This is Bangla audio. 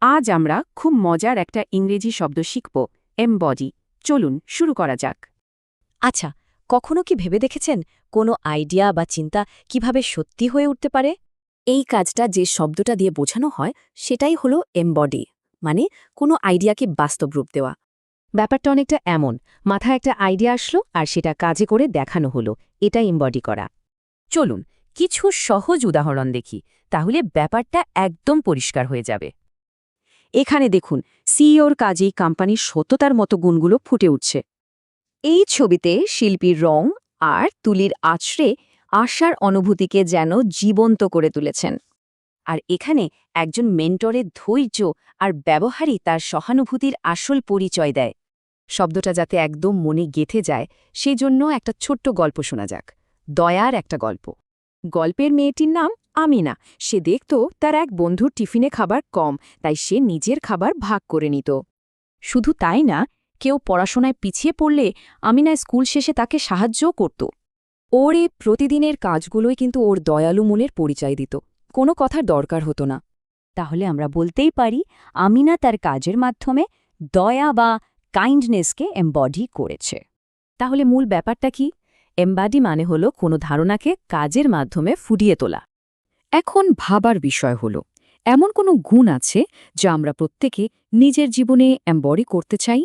আজ আমরা খুব মজার একটা ইংরেজি শব্দ শিখব, এমবডি। চলুন শুরু করা যাক। আচ্ছা, কখনো কি ভেবে দেখেছেন কোনো আইডিয়া বা চিন্তা কিভাবে সত্যি হয়ে উঠতে পারে? এই কাজটা যে শব্দটা দিয়ে বোঝানো হয় সেটাই হলো এমবডি, মানে কোনো আইডিয়াকে বাস্তব রূপ দেওয়া। ব্যাপারটা অনেকটা এমন, মাথায় একটা আইডিয়া আসলো আর সেটা কাজে করে দেখানো হলো, এটা এমবডি করা। চলুন কিছু সহজ উদাহরণ দেখি, তাহলে ব্যাপারটা একদম পরিষ্কার হয়ে যাবে। এখানে দেখুন, সিইওর কাজেই কোম্পানির সত্যতার মতো গুণগুলো ফুটে উঠছে। এই ছবিতে শিল্পীর রং আর তুলির আছড়ে আশার অনুভূতিকে যেন জীবন্ত করে তুলেছেন। আর এখানে একজন মেন্টরের ধৈর্য আর ব্যবহারই তার সহানুভূতির আসল পরিচয় দেয়। শব্দটা যাতে একদম মনে গেঁথে যায়, সেই জন্য একটা ছোট্ট গল্প শোনা যাক। দয়ার একটা গল্প। গল্পের মেয়েটির নাম আমিনা। সে দেখত তার এক বন্ধুর টিফিনে খাবার কম, তাই সে নিজের খাবার ভাগ করে নিত। শুধু তাই না, কেউ পড়াশোনায় পিছিয়ে পড়লে আমিনা স্কুল শেষে তাকে সাহায্যও করত। ওর এই প্রতিদিনের কাজগুলোই কিন্তু ওর দয়ালু মনের পরিচয় দিত, কোনো কথার দরকার হতো না। তাহলে আমরা বলতেই পারি আমিনা তার কাজের মাধ্যমে দয়া বা কাইন্ডনেসকে এমবডি করেছে। তাহলে মূল ব্যাপারটা কি? এমবডি মানে হলো কোনো ধারণাকে কাজের মাধ্যমে ফুটিয়ে তোলা। এখন ভাবার বিষয় হল, এমন কোনো গুণ আছে যা আমরা প্রত্যেকে নিজের জীবনে এমবডি করতে চাই?